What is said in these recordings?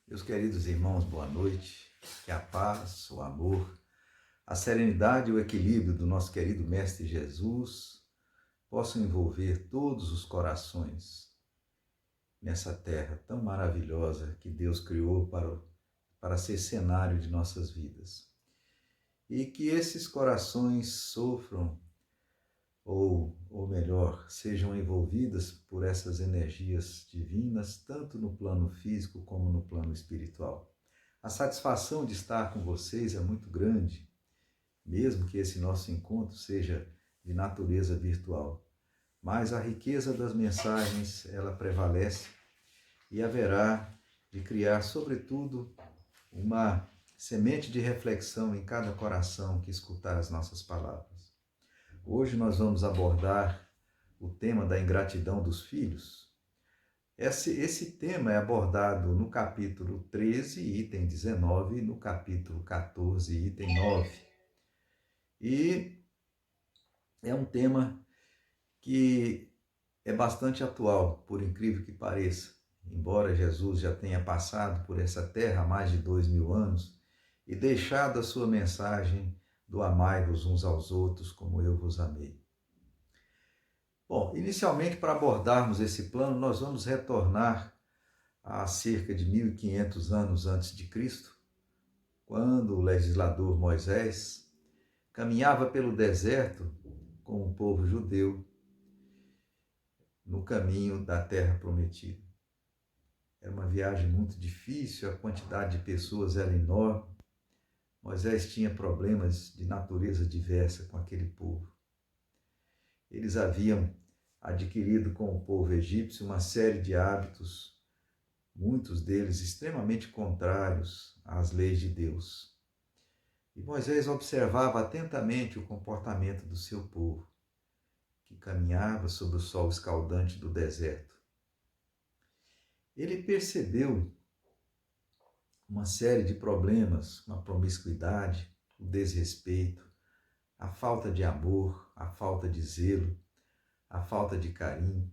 Meus queridos irmãos, boa noite. Que a paz, o amor, a serenidade e o equilíbrio do nosso querido Mestre Jesus possam envolver todos os corações nessa terra tão maravilhosa que Deus criou para ser cenário de nossas vidas. E que esses corações sofram, ou melhor, sejam envolvidas por essas energias divinas, tanto no plano físico como no plano espiritual. A satisfação de estar com vocês é muito grande, mesmo que esse nosso encontro seja de natureza virtual. Mas a riqueza das mensagens, ela prevalece e haverá de criar, sobretudo, uma semente de reflexão em cada coração que escutar as nossas palavras. Hoje nós vamos abordar o tema da ingratidão dos filhos. Esse tema é abordado no capítulo 13, item 19, e no capítulo 14, item 9. E é um tema que é bastante atual, por incrível que pareça. Embora Jesus já tenha passado por essa terra há mais de 2000 anos e deixado a sua mensagem do amai-vos uns aos outros como eu vos amei. Bom, inicialmente, para abordarmos esse plano, nós vamos retornar a cerca de 1500 anos antes de Cristo, quando o legislador Moisés caminhava pelo deserto com o povo judeu no caminho da terra prometida. Era uma viagem muito difícil, a quantidade de pessoas era enorme. Moisés tinha problemas de natureza diversa com aquele povo. Eles haviam adquirido com o povo egípcio uma série de hábitos, muitos deles extremamente contrários às leis de Deus. E Moisés observava atentamente o comportamento do seu povo, que caminhava sob o sol escaldante do deserto. Ele percebeu uma série de problemas, uma promiscuidade, o desrespeito, a falta de amor, a falta de zelo, a falta de carinho,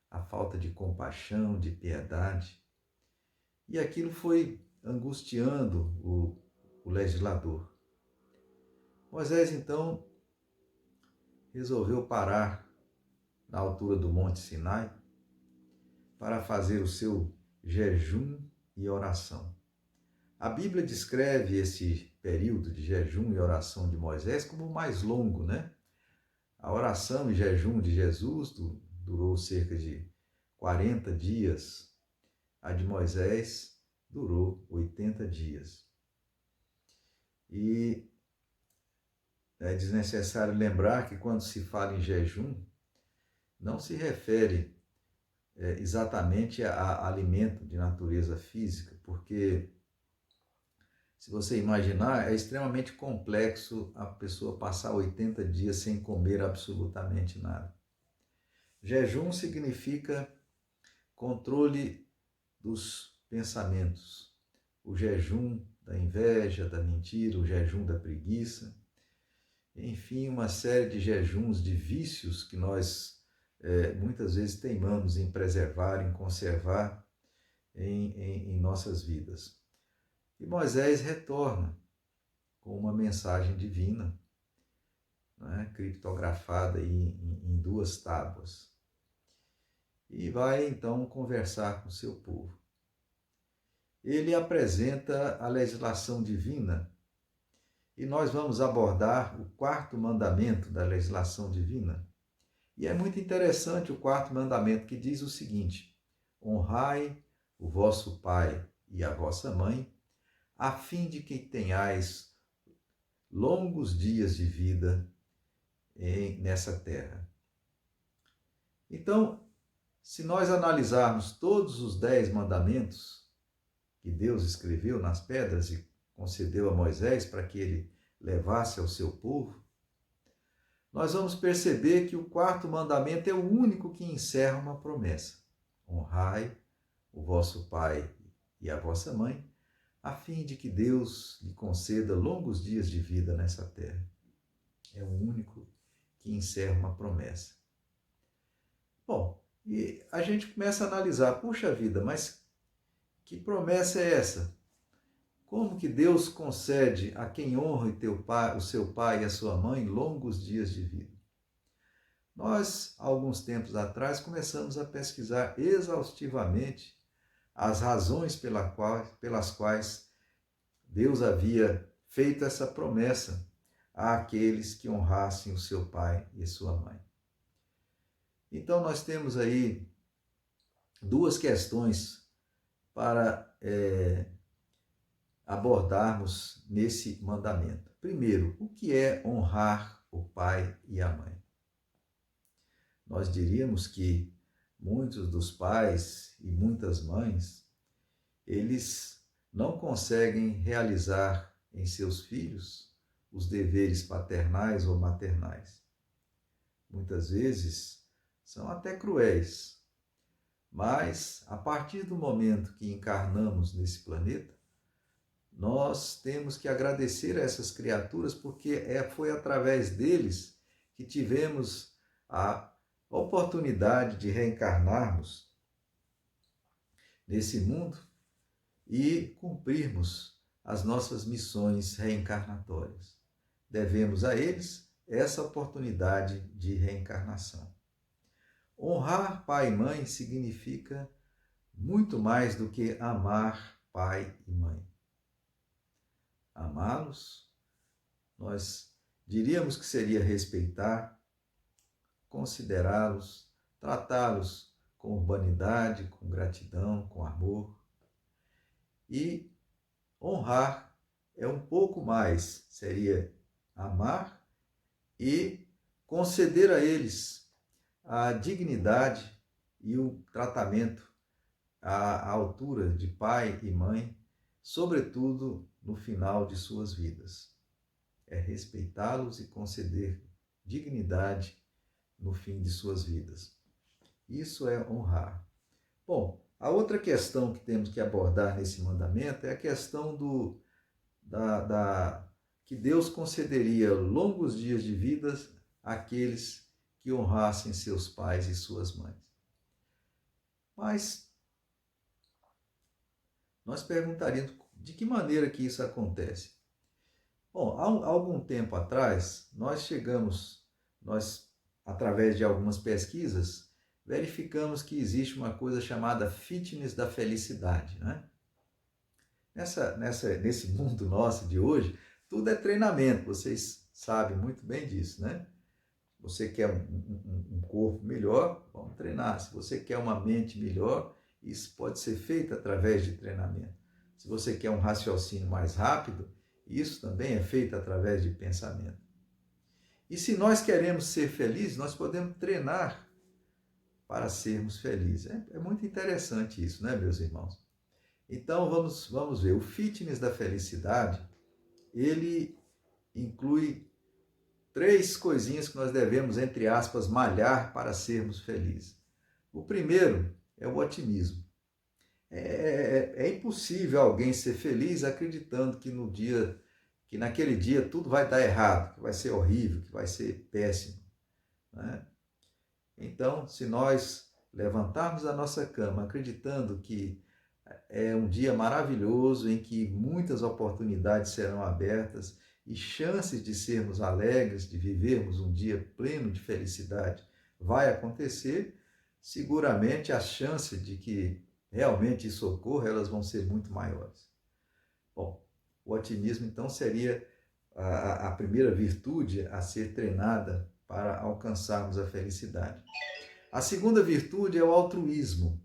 a falta de compaixão, de piedade. E aquilo foi angustiando o legislador. Moisés, então, resolveu parar na altura do Monte Sinai para fazer o seu jejum e oração. A Bíblia descreve esse período de jejum e oração de Moisés como o mais longo, né? A oração e jejum de Jesus durou cerca de 40 dias. A de Moisés durou 80 dias. E é desnecessário lembrar que quando se fala em jejum, não se refere exatamente a alimento de natureza física, porque, se você imaginar, é extremamente complexo a pessoa passar 80 dias sem comer absolutamente nada. Jejum significa controle dos pensamentos, o jejum da inveja, da mentira, o jejum da preguiça, enfim, uma série de jejuns, de vícios que nós muitas vezes teimamos em preservar, em conservar em nossas vidas. E Moisés retorna com uma mensagem divina, né, criptografada em 2 tábuas. E vai então conversar com o seu povo. Ele apresenta a legislação divina e nós vamos abordar o 4º mandamento da legislação divina. E é muito interessante o 4º mandamento, que diz o seguinte: honrai o vosso pai e a vossa mãe, a fim de que tenhais longos dias de vida nessa terra. Então, se nós analisarmos todos os 10 mandamentos que Deus escreveu nas pedras e concedeu a Moisés para que ele levasse ao seu povo, nós vamos perceber que o 4º mandamento é o único que encerra uma promessa: honrai o vosso pai e a vossa mãe, a fim de que Deus lhe conceda longos dias de vida nessa terra. É o único que encerra uma promessa. Bom, e a gente começa a analisar, puxa vida, mas Que promessa é essa? Como que Deus concede a quem honra o seu pai e a sua mãe longos dias de vida? Nós, alguns tempos atrás, começamos a pesquisar exaustivamente as razões pelas quais Deus havia feito essa promessa àqueles que honrassem o seu pai e sua mãe. Então, nós temos aí duas questões para abordarmos nesse mandamento. Primeiro, o que é honrar o pai e a mãe? Nós diríamos que muitos dos pais e muitas mães, eles não conseguem realizar em seus filhos os deveres paternais ou maternais. Muitas vezes são até cruéis, mas a partir do momento que encarnamos nesse planeta, nós temos que agradecer a essas criaturas, porque foi através deles que tivemos a oportunidade de reencarnarmos nesse mundo e cumprirmos as nossas missões reencarnatórias. Devemos a eles essa oportunidade de reencarnação. Honrar pai e mãe significa muito mais do que amar pai e mãe. Amá-los, nós diríamos que seria respeitar, considerá-los, tratá-los com urbanidade, com gratidão, com amor. E honrar é um pouco mais, seria amar e conceder a eles a dignidade e o tratamento à altura de pai e mãe, sobretudo no final de suas vidas. É respeitá-los e conceder dignidade no fim de suas vidas. Isso é honrar. Bom, a outra questão que temos que abordar nesse mandamento é a questão que Deus concederia longos dias de vida àqueles que honrassem seus pais e suas mães. Mas nós perguntaríamos de que maneira que isso acontece? Bom, há algum tempo atrás, nós, através de algumas pesquisas, verificamos que existe uma coisa chamada fitness da felicidade, né? Nesse mundo nosso de hoje, tudo é treinamento, vocês sabem muito bem disso, né? Você quer um corpo melhor, vamos treinar. Se você quer uma mente melhor, isso pode ser feito através de treinamento. Se você quer um raciocínio mais rápido, isso também é feito através de pensamento. E se nós queremos ser felizes, nós podemos treinar para sermos felizes. É muito interessante isso, né, meus irmãos? Então, vamos ver. O fitness da felicidade, ele inclui 3 coisinhas que nós devemos, entre aspas, malhar para sermos felizes. O primeiro é o otimismo. É impossível alguém ser feliz acreditando que naquele dia tudo vai dar errado, que vai ser horrível, que vai ser péssimo, né? Então, se nós levantarmos a nossa cama acreditando que é um dia maravilhoso em que muitas oportunidades serão abertas e chances de sermos alegres, de vivermos um dia pleno de felicidade vai acontecer, seguramente a chance de que realmente isso ocorra, elas vão ser muito maiores. Bom, o otimismo então seria a primeira virtude a ser treinada para alcançarmos a felicidade. A segunda virtude é o altruísmo.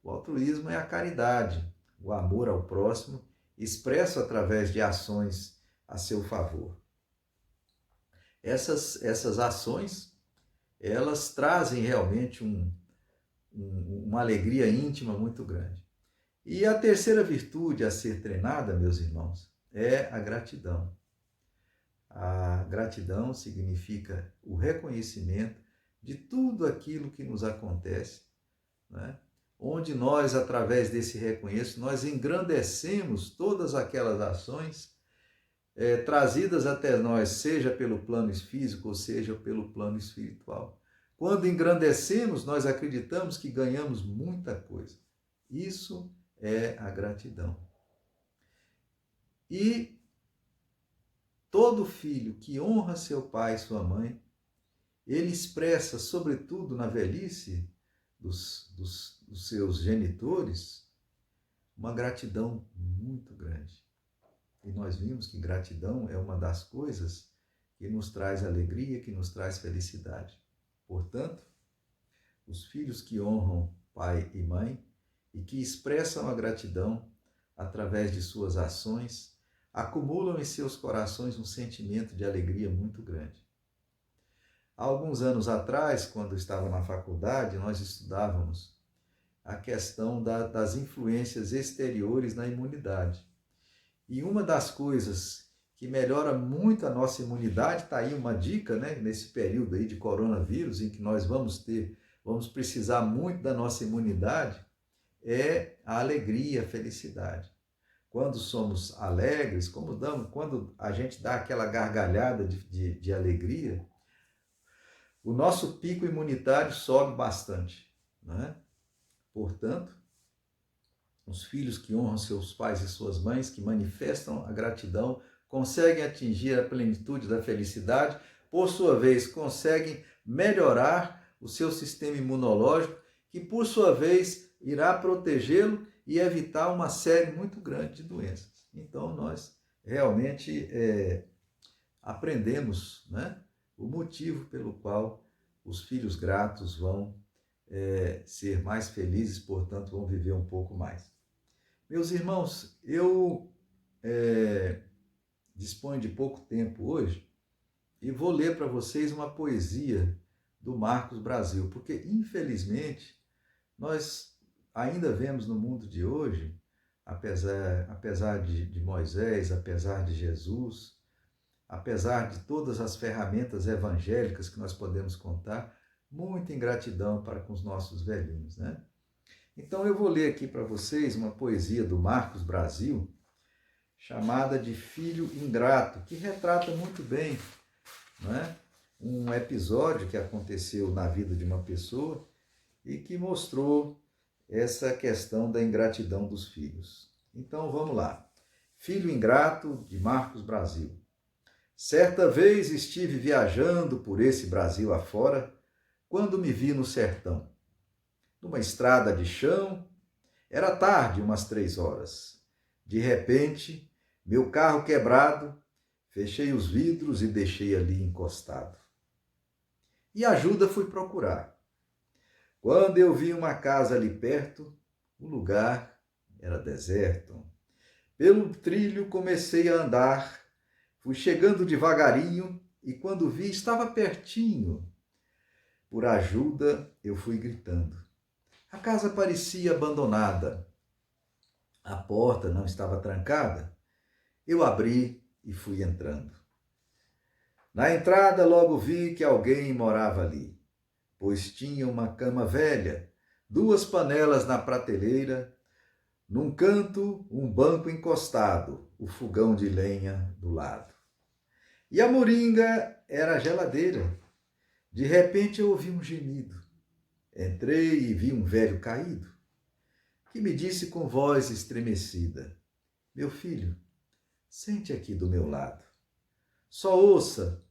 O altruísmo é a caridade, o amor ao próximo, expresso através de ações a seu favor. Essas ações, elas trazem realmente uma alegria íntima muito grande. E a terceira virtude a ser treinada, meus irmãos, é a gratidão. A gratidão significa o reconhecimento de tudo aquilo que nos acontece, né? Onde nós, através desse reconhecimento, nós engrandecemos todas aquelas ações trazidas até nós, seja pelo plano físico ou seja pelo plano espiritual. Quando engrandecemos, nós acreditamos que ganhamos muita coisa. Isso é a gratidão. E todo filho que honra seu pai e sua mãe, ele expressa, sobretudo na velhice dos seus genitores, uma gratidão muito grande. E nós vimos que gratidão é uma das coisas que nos traz alegria, que nos traz felicidade. Portanto, os filhos que honram pai e mãe e que expressam a gratidão através de suas ações, acumulam em seus corações um sentimento de alegria muito grande. Há alguns anos atrás, quando eu estava na faculdade, nós estudávamos a questão das influências exteriores na imunidade. E uma das coisas que melhora muito a nossa imunidade, está aí uma dica, né, nesse período aí de coronavírus, em que nós vamos precisar muito da nossa imunidade, é a alegria, a felicidade. Quando somos alegres, quando a gente dá aquela gargalhada de alegria, o nosso pico imunitário sobe bastante, né? Portanto, os filhos que honram seus pais e suas mães, que manifestam a gratidão, conseguem atingir a plenitude da felicidade, por sua vez, conseguem melhorar o seu sistema imunológico, que por sua vez irá protegê-lo e evitar uma série muito grande de doenças. Então, nós realmente aprendemos, né, o motivo pelo qual os filhos gratos vão ser mais felizes, portanto, vão viver um pouco mais. Meus irmãos, eu disponho de pouco tempo hoje e vou ler para vocês uma poesia do Marcos Brasil, porque, infelizmente, nós ainda vemos no mundo de hoje, apesar de Moisés, apesar de Jesus, apesar de todas as ferramentas evangélicas que nós podemos contar, muita ingratidão para com os nossos velhinhos, né? Então eu vou ler aqui para vocês uma poesia do Marcos Brasil, chamada de Filho Ingrato, que retrata muito bem, né, um episódio que aconteceu na vida de uma pessoa e que mostrou essa questão da ingratidão dos filhos. Então vamos lá. Filho Ingrato, de Marcos Brasil. Certa vez estive viajando por esse Brasil afora, quando me vi no sertão. Numa estrada de chão, era tarde, umas 3 horas. De repente, meu carro quebrado, fechei os vidros e deixei ali encostado. E ajuda fui procurar. Quando eu vi uma casa ali perto, o lugar era deserto. Pelo trilho comecei a andar, fui chegando devagarinho e quando vi estava pertinho. Por ajuda eu fui gritando. A casa parecia abandonada. A porta não estava trancada. Eu abri e fui entrando. Na entrada logo vi que alguém morava ali, pois tinha uma cama velha, 2 panelas na prateleira, num canto um banco encostado, o fogão de lenha do lado. E a moringa era a geladeira. De repente eu ouvi um gemido. Entrei e vi um velho caído, que me disse com voz estremecida: meu filho, sente aqui do meu lado. Só ouça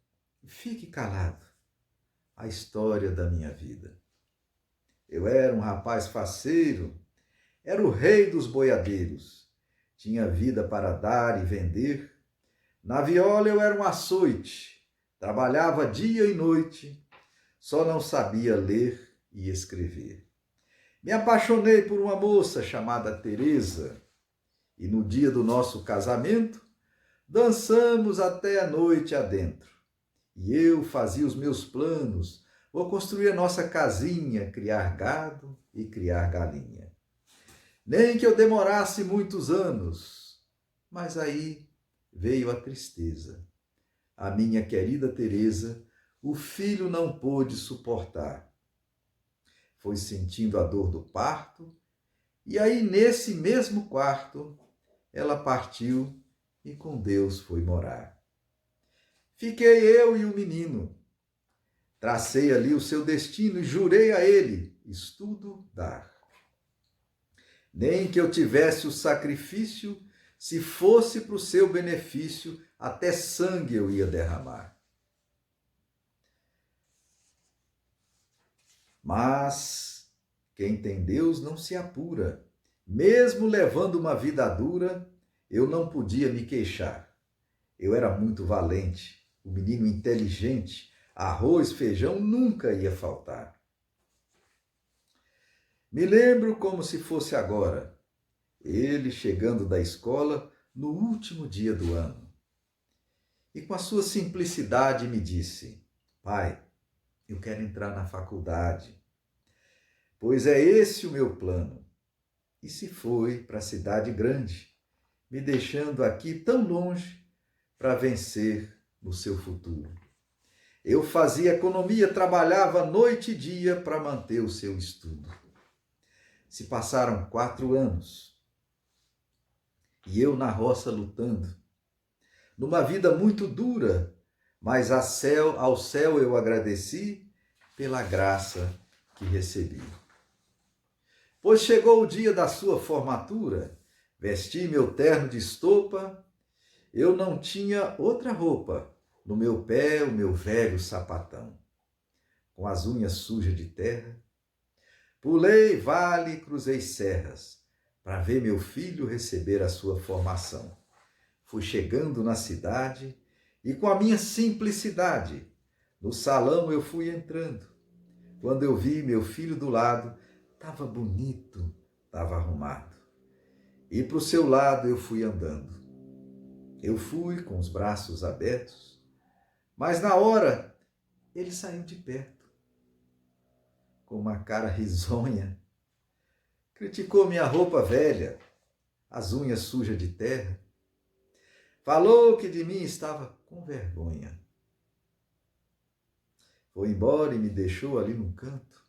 e fique calado a história da minha vida. Eu era um rapaz faceiro, era o rei dos boiadeiros, tinha vida para dar e vender. Na viola eu era um açoite, trabalhava dia e noite, só não sabia ler e escrever. Me apaixonei por uma moça chamada Teresa e no dia do nosso casamento dançamos até a noite adentro. E eu fazia os meus planos, vou construir a nossa casinha, criar gado e criar galinha. Nem que eu demorasse muitos anos, mas aí veio a tristeza. A minha querida Teresa, o filho não pôde suportar. Foi sentindo a dor do parto, e aí nesse mesmo quarto ela partiu e com Deus foi morar. Fiquei eu e o menino, tracei ali o seu destino e jurei a ele estudo dar. nem que eu tivesse o sacrifício, se fosse para o seu benefício, até sangue eu ia derramar. Mas quem tem Deus não se apura. Mesmo levando uma vida dura, eu não podia me queixar. Eu era muito valente, um menino inteligente, arroz, feijão nunca ia faltar. Me lembro como se fosse agora, ele chegando da escola no último dia do ano. E com a sua simplicidade me disse: pai, eu quero entrar na faculdade, pois é esse o meu plano. E se foi para a cidade grande, me deixando aqui tão longe para vencer no seu futuro. Eu fazia economia, trabalhava noite e dia para manter o seu estudo. Se passaram 4 anos e eu na roça lutando, numa vida muito dura, mas ao céu eu agradeci pela graça que recebi. Pois chegou o dia da sua formatura, vesti meu terno de estopa, eu não tinha outra roupa, no meu pé o meu velho sapatão, com as unhas sujas de terra. Pulei vale, cruzei serras, para ver meu filho receber a sua formação. Fui chegando na cidade e com a minha simplicidade, no salão eu fui entrando. Quando eu vi meu filho do lado, estava bonito, estava arrumado. E para o seu lado eu fui andando. Eu fui com os braços abertos, mas na hora ele saiu de perto, com uma cara risonha. Criticou minha roupa velha, as unhas sujas de terra. Falou que de mim estava com vergonha. Foi embora e me deixou ali num canto.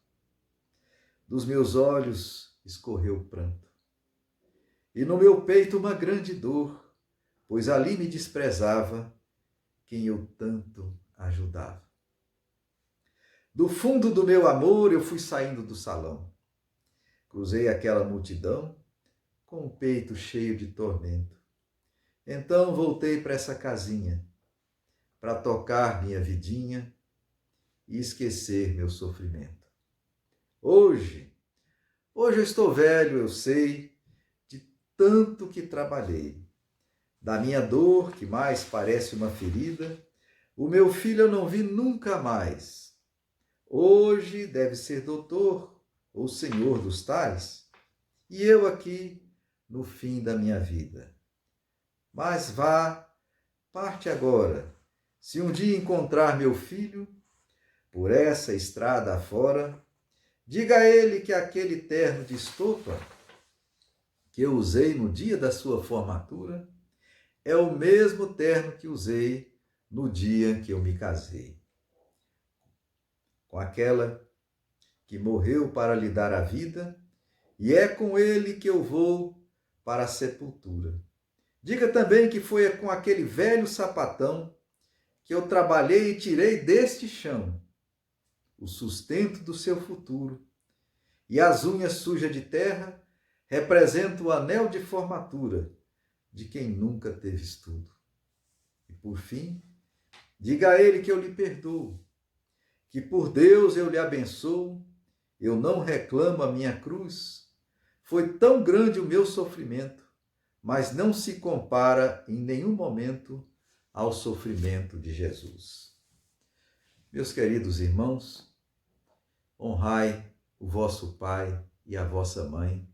Dos meus olhos escorreu pranto. E no meu peito uma grande dor, pois ali me desprezava quem eu tanto ajudava. Do fundo do meu amor eu fui saindo do salão. Cruzei aquela multidão com o peito cheio de tormento. Então voltei para essa casinha, para tocar minha vidinha e esquecer meu sofrimento. Hoje eu estou velho, eu sei, de tanto que trabalhei. Da minha dor, que mais parece uma ferida, o meu filho eu não vi nunca mais. Hoje deve ser doutor ou senhor dos tais, e eu aqui no fim da minha vida. Mas vá, parte agora. Se um dia encontrar meu filho, por essa estrada afora, diga a ele que aquele terno de estopa que eu usei no dia da sua formatura é o mesmo terno que usei no dia que eu me casei. Com aquela que morreu para lhe dar a vida, e é com ele que eu vou para a sepultura. Diga também que foi com aquele velho sapatão que eu trabalhei e tirei deste chão o sustento do seu futuro. E as unhas sujas de terra representam o anel de formatura de quem nunca teve estudo. E por fim, diga a ele que eu lhe perdoo, que por Deus eu lhe abençoo, eu não reclamo a minha cruz. Foi tão grande o meu sofrimento, mas não se compara em nenhum momento ao sofrimento de Jesus. Meus queridos irmãos, honrai o vosso pai e a vossa mãe,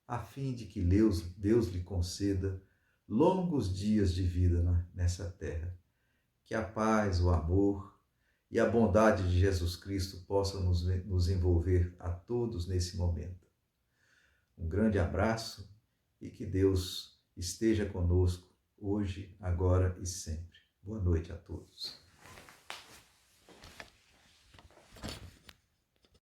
a fim de que Deus lhe conceda longos dias de vida nessa terra. Que a paz, o amor e a bondade de Jesus Cristo possam nos envolver a todos nesse momento. Um grande abraço e que Deus esteja conosco hoje, agora e sempre. Boa noite a todos.